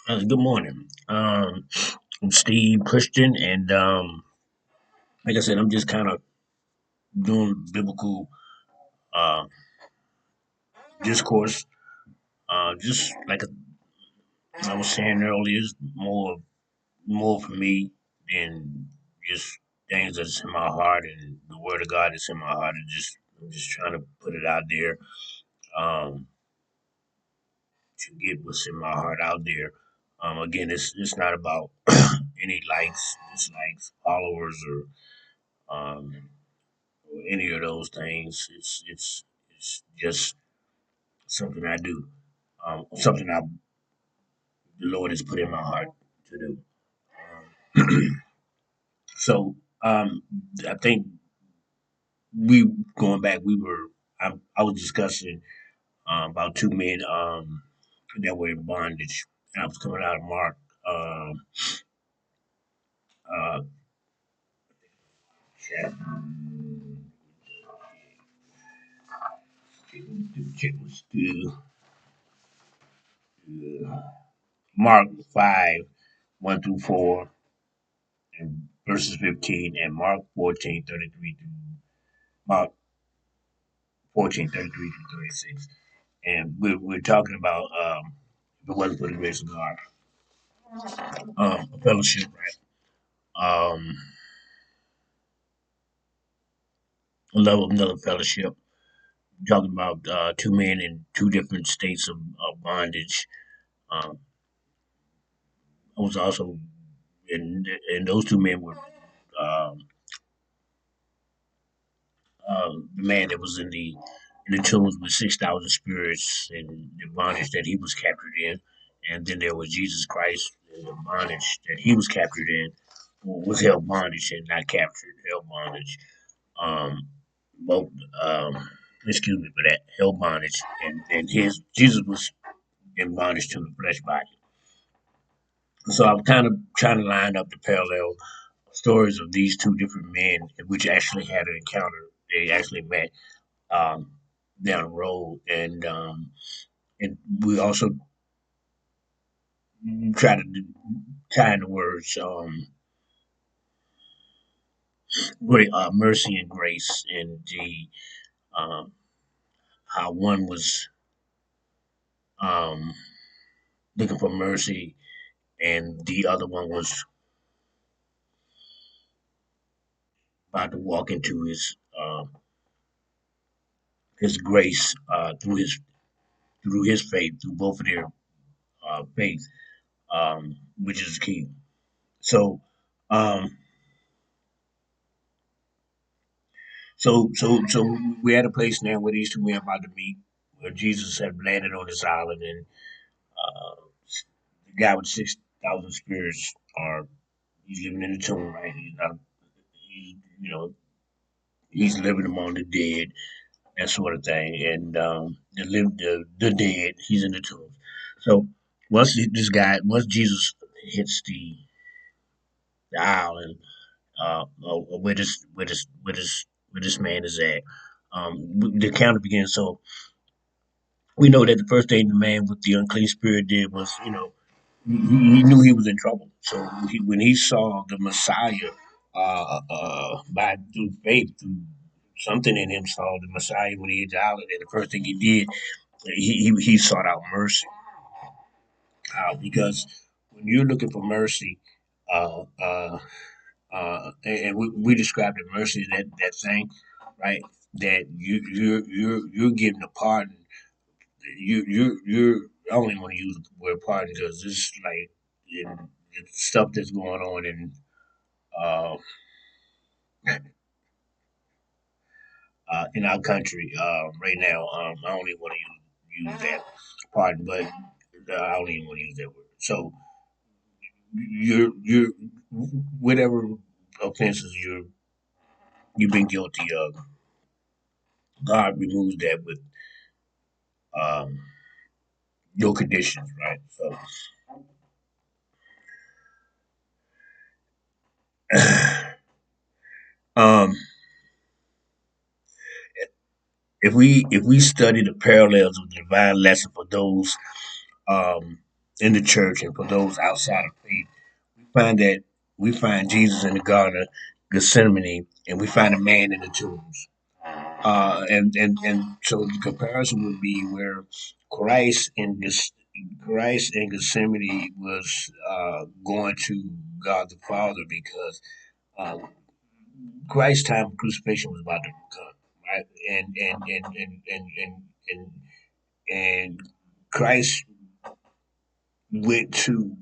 Good morning. I'm Steve Christian, and like I said, I'm just kind of doing biblical uh, discourse. Just like I was saying earlier, it's more for me than just things that's in my heart, and the Word of God is in my heart. And I'm just trying to put it out there um, to get what's in my heart out there. Again, it's not about any likes, dislikes, followers, or any of those things. It's just something I do, something the Lord has put in my heart to do. So I think we going back, I was discussing about two men that were in bondage. And I was coming out of Mark uh, chapter, Mark 5:1 through 4 and verses 15, and Mark 14:33 through Mark 14:33 through 36. And we're talking about if it wasn't for the grace of God, a fellowship, right? A love of another fellowship. Talking about two men in two different states of bondage. Um, I was also, and those two men were um, the man that was in the tombs with 6,000 spirits and the bondage that he was captured in, and then there was Jesus Christ, and the bondage that he was captured in was held bondage and not captured, held bondage. Um, both, um, excuse me for that, held bondage, and his Jesus was in bondage to the flesh body. So I'm kind of trying to line up the parallel stories of these two different men, which actually had an encounter. They actually met um, down the road, and we also try to tie in the words great mercy and grace, and the um, how one was um, looking for mercy, and the other one was about to walk into his grace through his faith, through both of their faith, which is key. So, um, so we're at a place now where these two men are about to meet, where Jesus had landed on this island, and uh, the guy with 6,000 spirits are he's living in the tomb, right? He's not, you know, he's living among the dead, that sort of thing, and the dead, he's in the tomb. So once Jesus hits the island, where this man is at, the counter begins. So we know that the first thing the man with the unclean spirit did was, he knew he was in trouble. So when he saw the Messiah, by through faith, through something in him saw the Messiah when he hit the island, and the first thing he did, he sought out mercy, because when you're looking for mercy, uh, uh, and we described the mercy, that thing, right? That you're getting a pardon. I don't even want to use the word pardon because it's like it's stuff that's going on uh, in our country right now. I don't even want to use that pardon, but I don't even want to use that word. So you're whatever offenses you've been guilty of, God removes that with um, your conditions, right? So um, if we study the parallels of the divine lesson for those um, in the church and for those outside of faith, find that we find Jesus in the Garden of Gethsemane, and we find a man in the tombs. And so the comparison would be where Christ in Christ in Gethsemane was going to God the Father because uh, Christ's time of crucifixion was about to come, right? And and Christ went to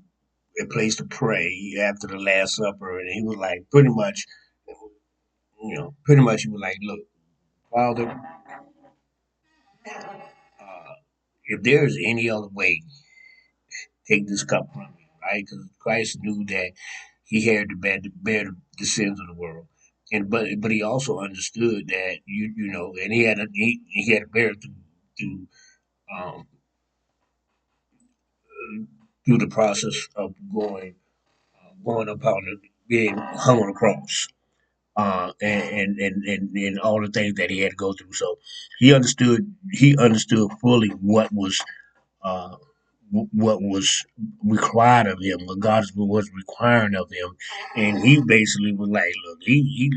a place to pray after the Last Supper, and he was like, pretty much, he was like, "Look, Father, if there is any other way, take this cup from me," right? Because Christ knew that he had to bear the sins of the world, and but he also understood that and he had to bear it through um, through the process of going upon being hung on a cross. And all the things that he had to go through. So he understood fully uh, what was required of him, what God was requiring of him, and he basically was like, look, he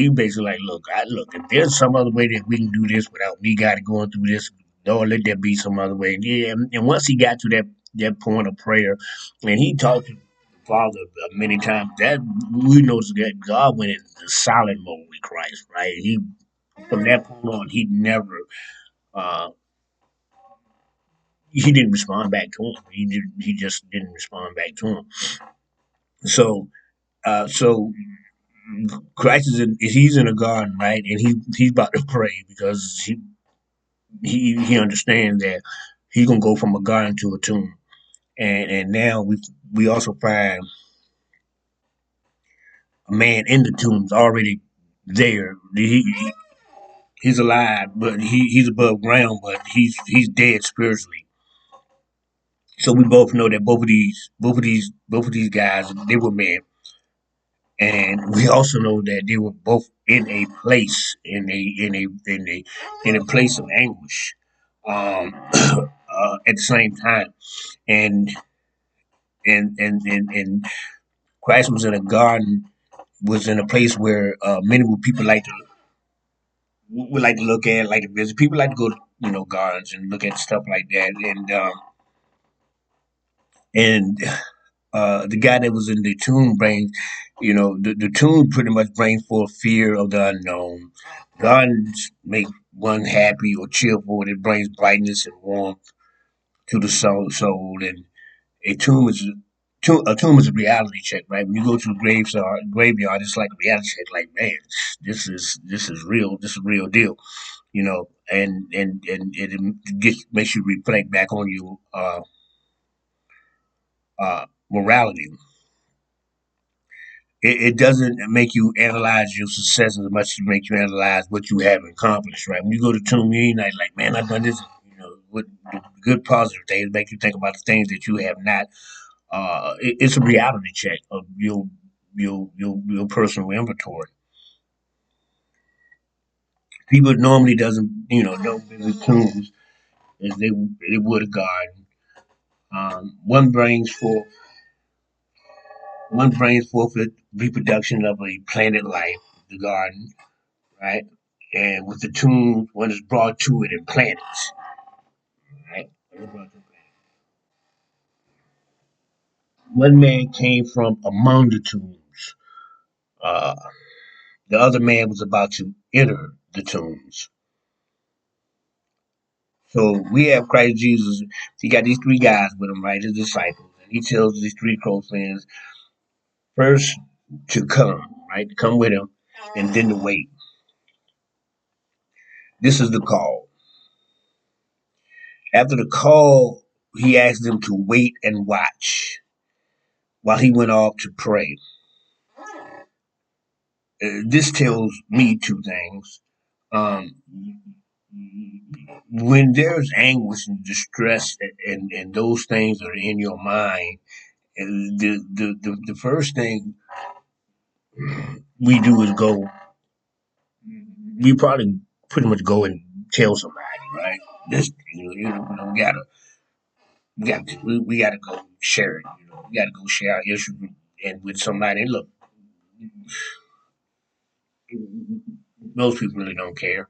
basically like, look, if there's some other way that we can do this without me got going through this, Lord, let there be some other way. Yeah, and once he got to that point of prayer, and he talked to the Father many times, that we noticed that God went into silent mode with Christ, right? He from that point on, uh, he didn't respond back to him. He just didn't respond back to him. So Christ he's in a garden, right, and he's about to pray because he understands that he's gonna go from a garden to a tomb, and now we also find a man in the tombs already there. He's alive, but he's above ground, but he's dead spiritually. So we both know that both of these guys, they were men. And we also know that they were both in a place, in a place of anguish, at the same time. And and Christ was in a garden, was in a place where many people would like to look at, like to visit. People like to go to gardens and look at stuff like that. And the guy that was in the tomb brings, the tomb pretty much brings forth fear of the unknown. Gardens make one happy or cheerful, and it brings brightness and warmth to the soul. And a tomb is a tomb is a reality check, right? When you go to a graveyard, it's like a reality check. Like, man, this is real. This is a real deal, and it makes you reflect back on your morality. It doesn't make you analyze your success as much as it makes you analyze what you have accomplished, right? When you go to tomb, you ain't like, man, I've done this, what the good positive things make you think about the things that you have not. It's a reality check of your personal inventory. People normally don't visit tombs as they would a garden. One brings forth the reproduction of a planet life, the garden, right? And with the tomb, one is brought to it in planets, right? One man came from among the tombs. Uh, the other man was about to enter the tombs. So we have Christ Jesus. He got these three guys with him, right? His disciples. And he tells these three close friends first to come, right? To come with him, and then to wait. This is the call. After the call, he asked them to wait and watch while he went off to pray. This tells me two things. Um, when there's anguish and distress and those things are in your mind, the first thing we do is we probably pretty much go and tell somebody, right? This, we don't gotta. we got to go share it. We got to go share our issue and with somebody. And look, most people really don't care,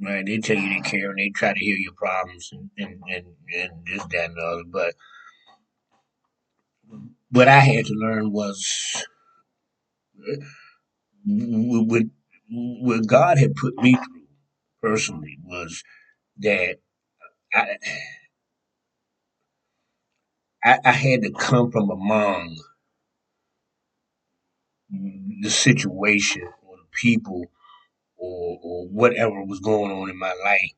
right? They tell you they care and they try to hear your problems and this, that, and the other. But what I had to learn was what, what God had put me through personally was that I, I had to come from among the situation or the people or whatever was going on in my life,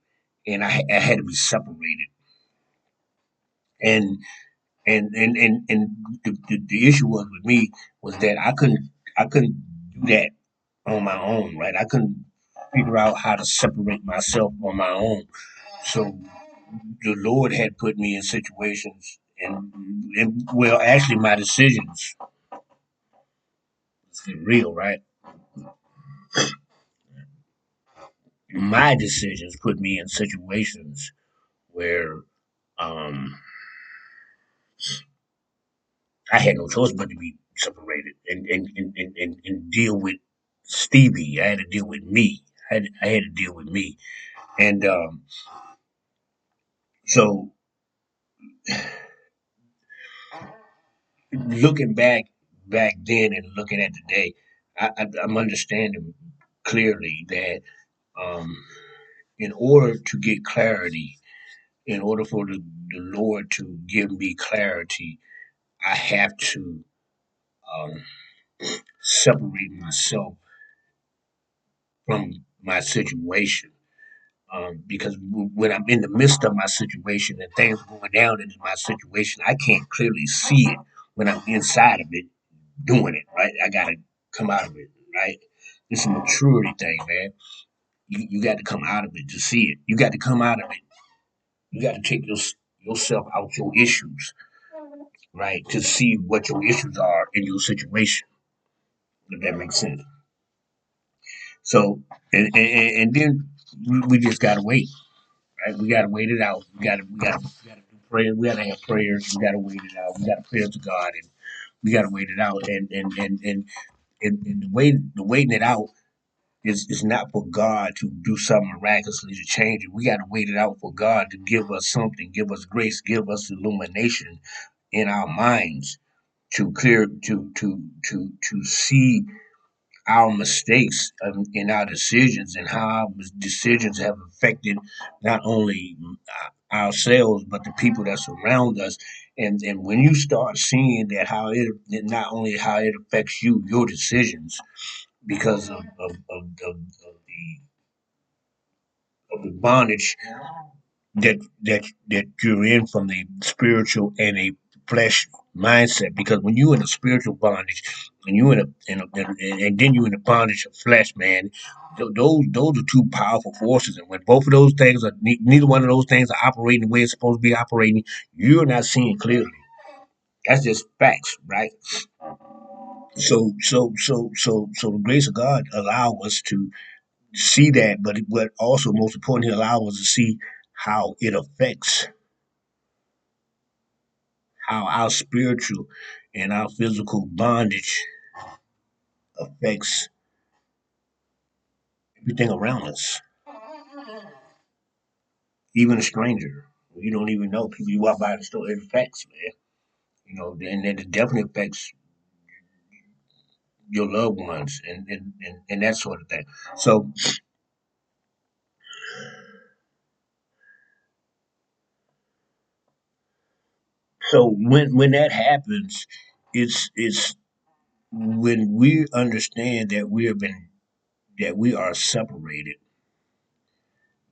and I had to be separated. And and the issue was with me was that I couldn't do that on my own, right? I couldn't figure out how to separate myself on my own. So the Lord had put me in situations, and well, actually, my decisions, let's get real, right? My decisions put me in situations where um, I had no choice but to be separated and deal with Stevie. I had to deal with me. I had to deal with me. And so looking back then and looking at today, I'm understanding clearly that um, in order to get clarity, in order for the Lord to give me clarity, I have to um, separate myself from my situation. Because when I'm in the midst of my situation and things are going down into my situation, I can't clearly see it when I'm inside of it doing it, right? I got to come out of it, right? It's a maturity thing, man. You got to come out of it to see it. You got to come out of it. You got to take yourself out your issues, right? To see what your issues are in your situation, if that makes sense. So, and then we just got to wait. Right? We gotta wait it out. We gotta do prayer. We gotta have prayers. We gotta wait it out. We gotta pray to God, and we gotta wait it out. And the waiting it out is not for God to do something miraculously to change it. We gotta wait it out for God to give us something, give us grace, give us illumination in our minds to clear to see our mistakes in our decisions and how our decisions have affected not only ourselves but the people that surround us. And when you start seeing that how it not only how it affects you, your decisions because of the bondage that you're in from the spiritual and a flesh mindset. Because when you're in a spiritual bondage and you and then you're in the bondage of flesh, man, those are two powerful forces. And when both of those things are neither one of those things are operating the way it's supposed to be operating, you're not seeing clearly. That's just facts, right? So the grace of God allow us to see that, but also most importantly allow us to see how it affects how our spiritual and our physical bondage affects everything around us, even a stranger. You don't even know people you walk by the store. It affects, man. And then it definitely affects your loved ones and that sort of thing. So, so when that happens, it's when we understand that we have been that we are separated.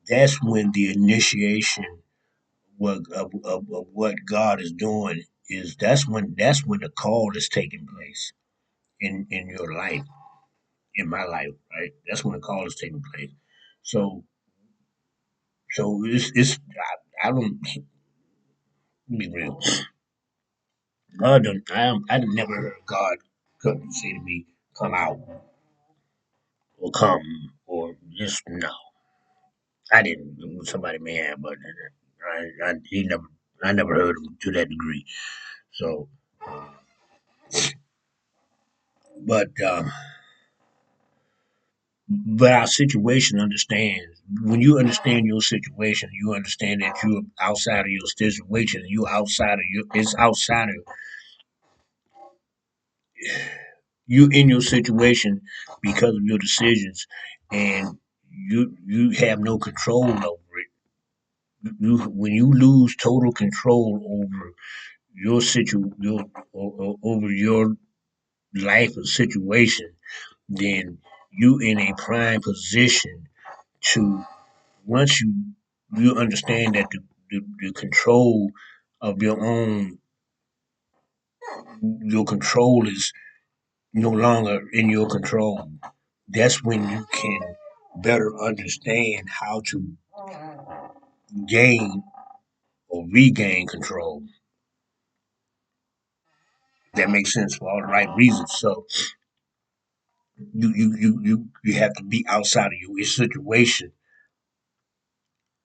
That's when the initiation of what God is doing is that's when the call is taking place in your life, in my life, right? That's when the call is taking place. So it's I don't be real. God don't I never heard God come and say to me, come out or come or just no. I didn't. Somebody may have, but he never. I never heard him to that degree. So, but but our situation understands. When you understand your situation, you understand that you're outside of your situation. You outside of your. It's outside of you in your situation because of your decisions, and you have no control over it. You when you lose total control over your over your life or situation, then you in a prime position to once you understand that the control of your control is no longer in your control. That's when you can better understand how to gain or regain control. That makes sense for all the right reasons. So you have to be outside of your situation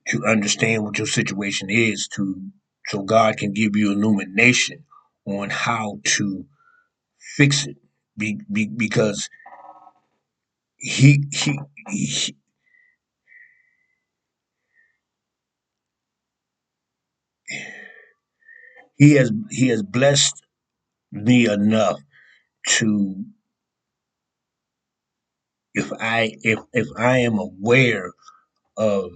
to understand what your situation is to so God can give you illumination on how to fix it. Because he, he he he has blessed me enough to if I am aware of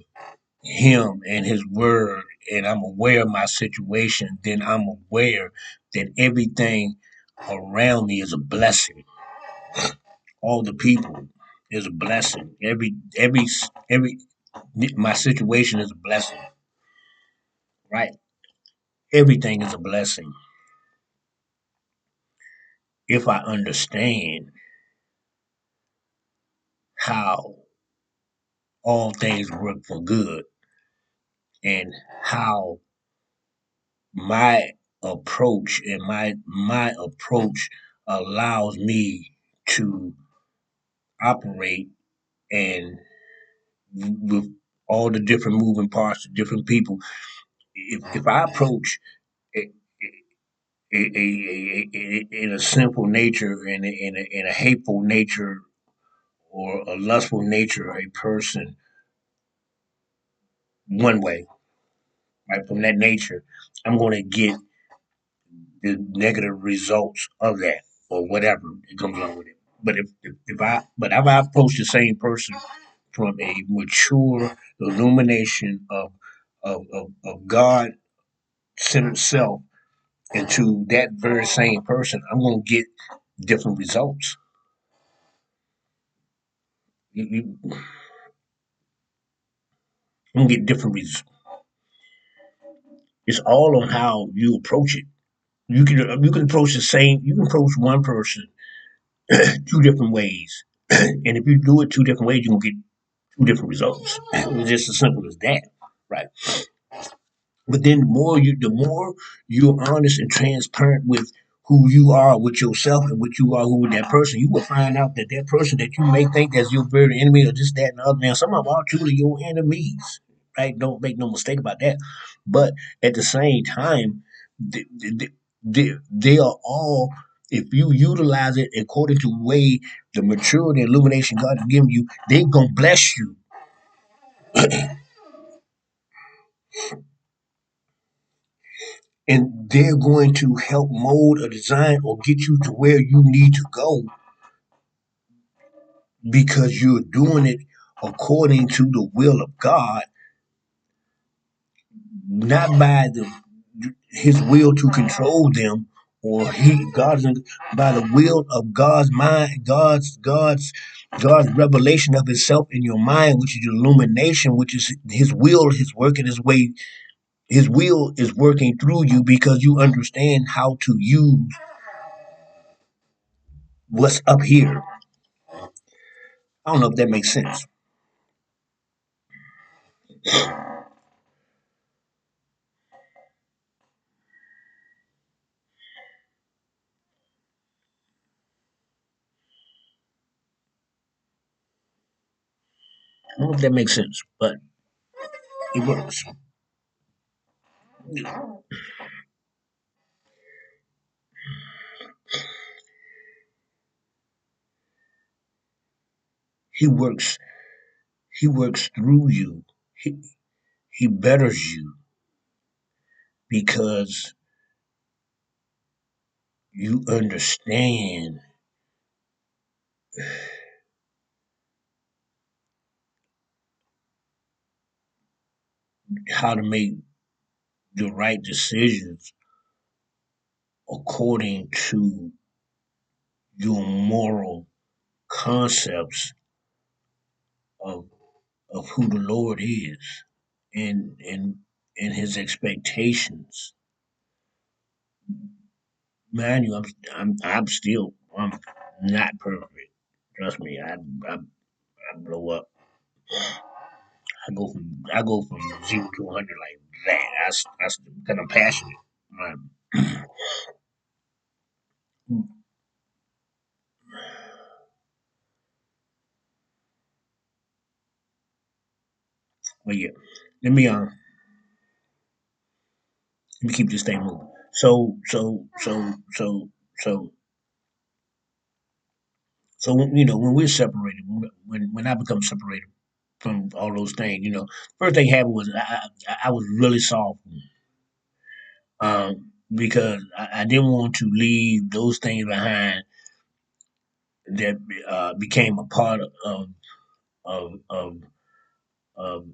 him and his word and I'm aware of my situation, then I'm aware that everything around me is a blessing. All the people is a blessing. Every my situation is a blessing, right? Everything is a blessing if I understand how all things work for good and how my approach and my approach allows me to operate and with all the different moving parts, the different people. If I approach a, in a simple nature and in a hateful nature or a lustful nature, a person one way, right from that nature, I'm going to get the negative results of that or whatever it comes along with it. But if I approach the same person from a mature illumination of God centered self into that very same person, I'm gonna get different results. I'm gonna get different results. It's all on how you approach it. You can approach the same. You can approach one person two different ways, and if you do it two different ways, you can get two different results. It's just as simple as that, right? But then the more you're honest and transparent with who you are with yourself and what you are who with that person, you will find out that that person that you may think that's your very enemy or just that and the other. Now, some of them are truly your enemies, right? Don't make no mistake about that. But at the same time, they are all. If you utilize it according to the way the maturity and illumination God has given you, they gonna bless you, and they're going to help mold or design or get you to where you need to go because you're doing it according to the will of God, not by his will to control them or God's by the will of God's mind, God's revelation of Himself in your mind, which is illumination, which is His will, His working His way. His will is working through you because you understand how to use what's up here. I don't know if that makes sense. I don't know if that makes sense, but it works. he works he works through you. He betters you because you understand how to make the right decisions according to your moral concepts of who the Lord is and his expectations. Mind you, I'm not perfect. Trust me, I blow up. I go from 0 to 100 like that. That's because I'm passionate. Um, but yeah, let me let me keep this thing moving. So when we're separated, when I become separated from all those things, first thing happened was I was really soft, because I didn't want to leave those things behind that became a part of of of of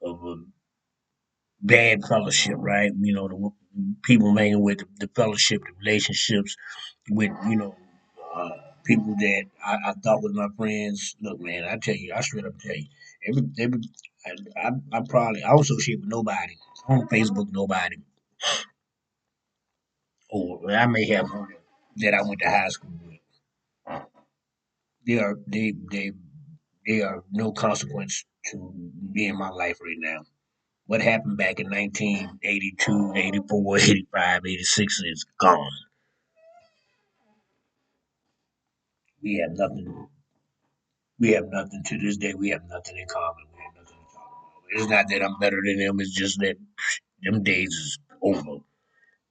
of a bad fellowship, right? The people hanging with the fellowship, the relationships with uh, people that I thought was my friends. Look, man, I straight up tell you, every I probably I don't associate with nobody on Facebook, nobody, or I may have one that I went to high school with. They are they are no consequence to be in my life right now. What happened back in 1982, 84, 85, 86 is gone. We have nothing. We have nothing to this day. We have nothing in common. We have nothing to talk about. It's not that I'm better than them. It's just that them days is over.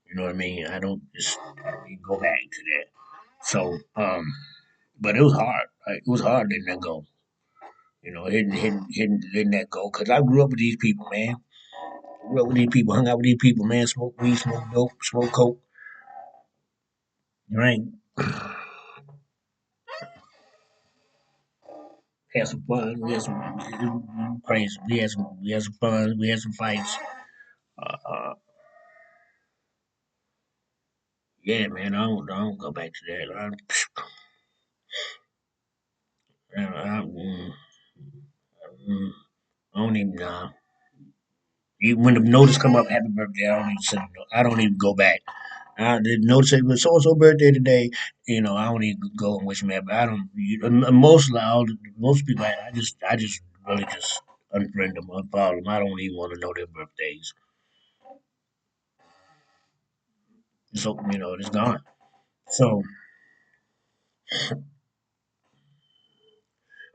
You know what I mean? I don't even go back to that. So, but it was hard. Like, it was hard letting that go. Letting that go. Cause I grew up with these people, man. Grew up with these people, hung out with these people, man. Smoke weed, smoke dope, smoke coke, drink, had some fun. We had some crazy. We had some fun. We had some fights. Uh, yeah, man. I don't go back to that. Mm, I don't even. When the notice come up, happy birthday, I don't even send. I don't even go back. The notice say, "Well, so and so birthday today." I don't even go and wish them happy. I don't. Most people, I just really just unfriend them, unfollow them. I don't even want to know their birthdays. So it's gone. So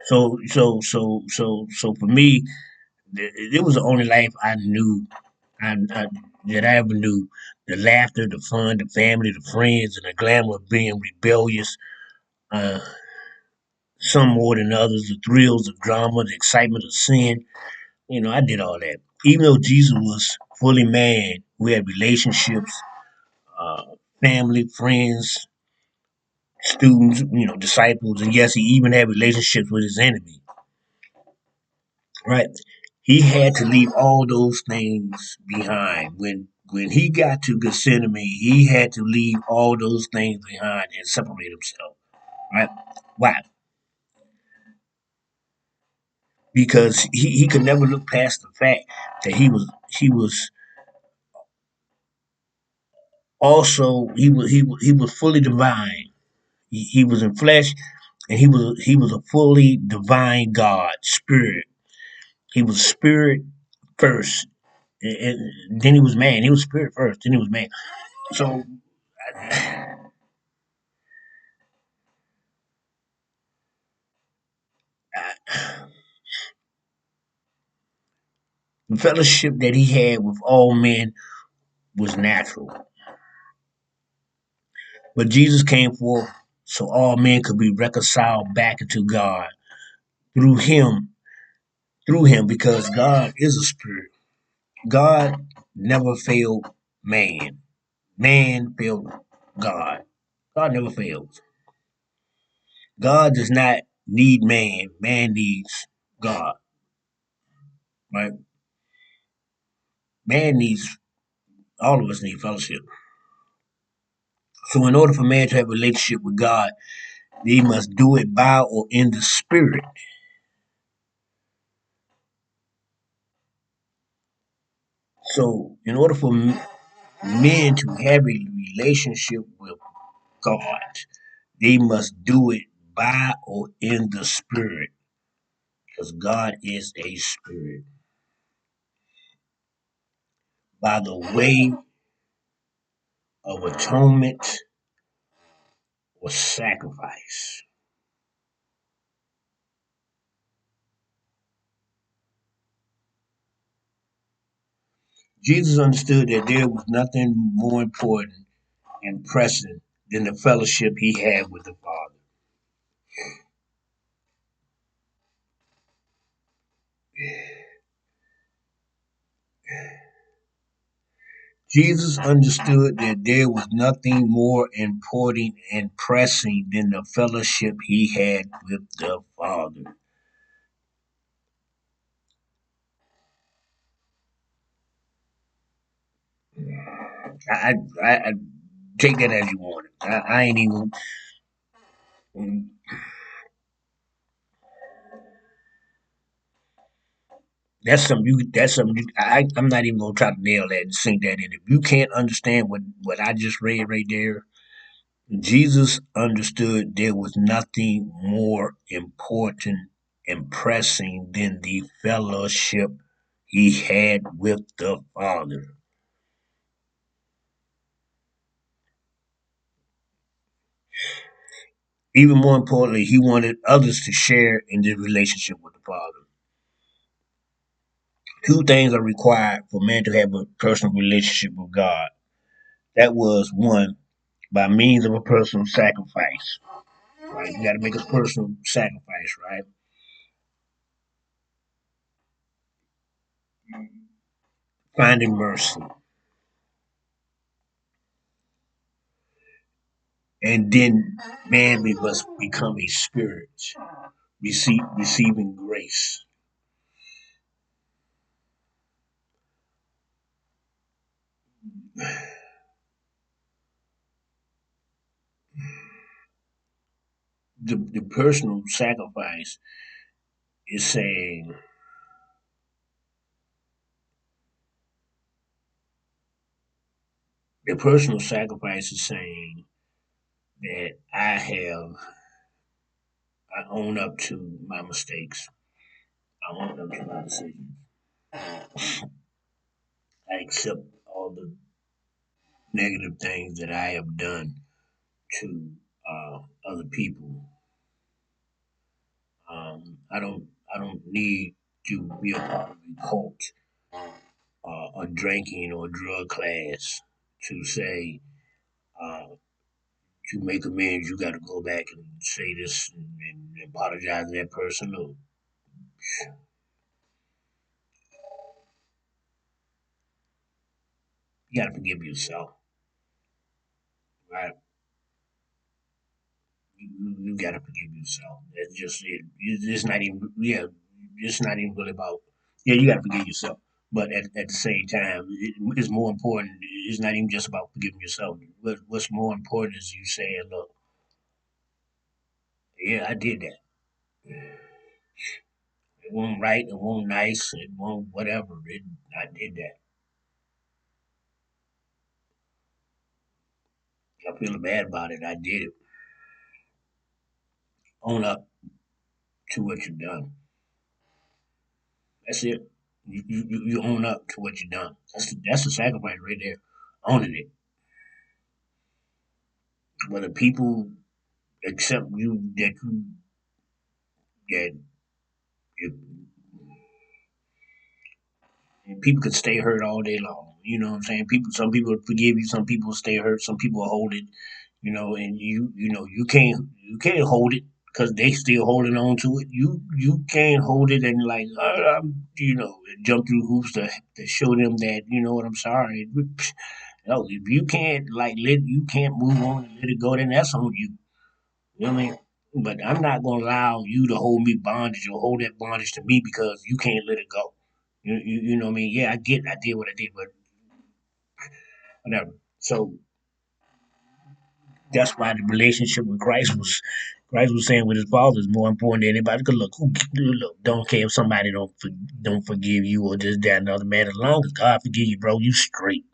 so for me, it was the only life I knew, I that I ever knew. The laughter, the fun, the family, the friends, and the glamour of being rebellious. Uh, some more than others. The thrills of drama, the excitement of sin. I did all that. Even though Jesus was fully man, we had relationships, uh, family, friends, students, disciples, and yes, he even had relationships with his enemy. Right? He had to leave all those things behind. When he got to Gethsemane, he had to leave all those things behind and separate himself. Right? Why? Because he could never look past the fact that he was also he was fully divine. He was in flesh, and he was a fully divine God, spirit. He was spirit first, and then he was man. He was spirit first, then he was man. So The fellowship that he had with all men was natural, but Jesus came forth so all men could be reconciled back into God through him, because God is a spirit. God never failed man. Man failed God. God never fails. God does not need man. Man needs God. Right? Man needs all of us need fellowship. So in order for man to have a relationship with God, he must do it by or in the spirit. So in order for men to have a relationship with God, they must do it by or in the spirit, because God is a spirit. By the way of atonement or sacrifice. Jesus understood that there was nothing more important and pressing than the fellowship he had with the Father. Jesus understood that there was nothing more important and pressing than the fellowship he had with the Father. I take that as you want it. I ain't even. That's something you. That's something you. I'm not even gonna try to nail that and sink that in. If you can't understand what I just read right there, Jesus understood there was nothing more important and pressing than the fellowship he had with the Father. Even more importantly, he wanted others to share in the relationship with the Father. Two things are required for man to have a personal relationship with God. That was one, by means of a personal sacrifice. Right? You got to make a personal sacrifice, right? Finding mercy. And then man must become a spirit, receiving grace. The personal sacrifice is saying, the personal sacrifice is saying that I own up to my mistakes. I own up to my decisions. I accept all the negative things that I have done to other people. I don't need to be a part of a cult, a drinking or drug class to say uh, to make amends. You got to go back and say this and apologize to that person. No, you got to forgive yourself, right? You got to forgive yourself. That's just it. It's not even yeah. It's not even really about yeah. You got to forgive yourself. But at the same time, it's more important. It's not even just about forgiving yourself. What's more important is you saying, "Look, yeah, I did that. It wasn't right. It wasn't nice. It wasn't whatever. I did that. I feel bad about it. I did it. Own up to what you've done. That's it. You own up to what you've done. That's the sacrifice right there. Owning it. Whether people accept you that you, People could stay hurt all day long. You know what I'm saying? Some people forgive you, some people stay hurt, some people hold it. And you can't hold it because they still holding on to it. You can't hold it and like jump through hoops to show them that I'm sorry. No, if you can't you can't move on and let it go, then that's on you. You know what I mean? But I'm not gonna allow you to hold me bondage or hold that bondage to me because you can't let it go. You know what I mean? Yeah, I did what I did, but whatever. So that's why the relationship with Christ was saying with his father is more important than anybody. Cause look, don't care if somebody don't forgive you or this, that, and other man. As long as God forgive you, bro, you straight,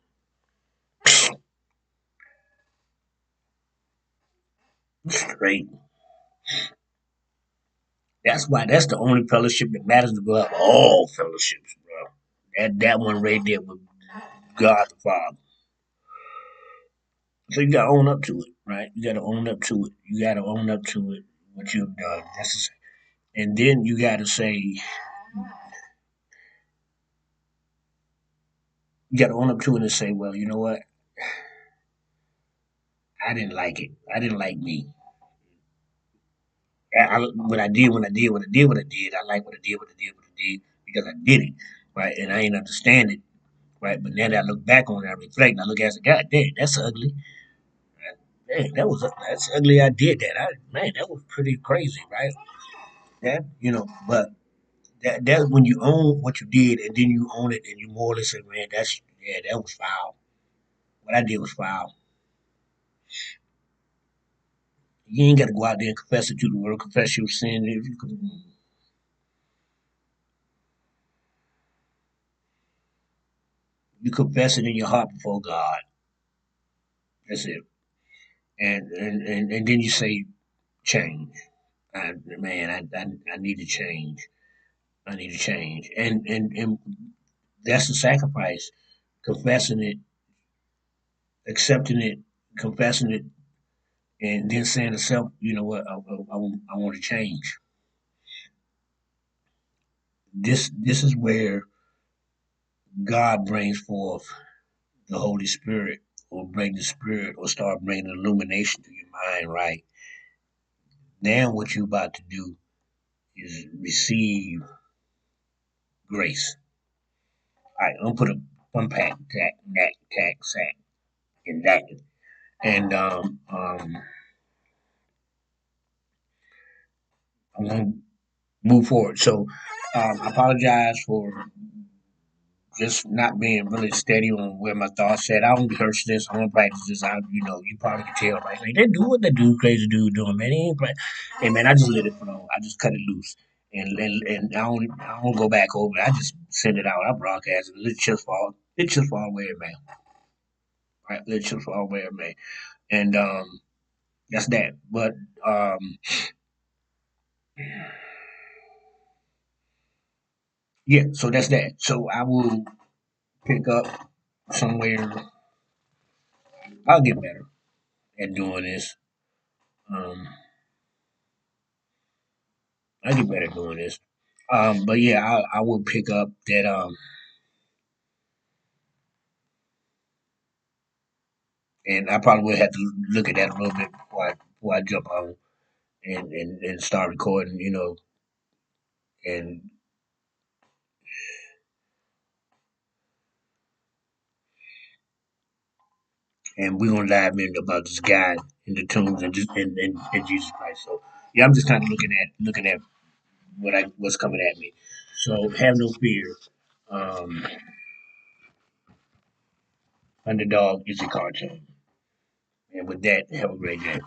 straight. That's the only fellowship that matters above all fellowships, bro. That one right there with God the Father. So you gotta own up to it, right? You gotta own up to it. You gotta own up to it, what you've done. And then you gotta say, you gotta own up to it and say, well, you know what? I didn't like it. I didn't like me. What I did, when I did, what I did, what I did. I like what I did, what I did, what I did, because I did it, right? And I ain't understand it, right? But now that I look back on it, I reflect, and I look at it, and say, God dang, that's ugly. Dang, that's ugly. I did that. Man, that was pretty crazy, right? Yeah, but that's when you own what you did, and then you own it, and you more or less say, man, that was foul. What I did was foul. You ain't got to go out there and confess it to the world, confess your sin. If you confess it in your heart before God, that's it. And then you say change. I need to change. I need to change. And that's the sacrifice. Confessing it, accepting it, confessing it, and then saying to self, you know what, I want to change. This is where God brings forth the Holy Spirit, or bring the Spirit, or start bringing illumination to your mind. Right now, what you're about to do is receive grace. All right, I'm gonna put a one pack tack sack in that, and I'm gonna move forward. So I apologize for just not being really steady on where my thoughts at. I don't rehearse this. I don't practice this. You probably can tell, right? Like, they do what they do, crazy dude doing, man. He ain't play. Hey, man, I just let it flow. I just cut it loose. And I don't go back over it. I just send it out. I broadcast it. It just fall where it may. Right? It just fall where it may. And that's that. But yeah, so that's that. So I will pick up somewhere. I'll get better at doing this. Um, I get better doing this. But yeah, I will pick up that. And I probably will have to look at that a little bit before I jump on and start recording. And and we're gonna dive in about this guy in the tombs and Jesus Christ. So yeah, I'm just kind of looking at what's coming at me. So have no fear. Um, Underdog is a cartoon. And with that, have a great day.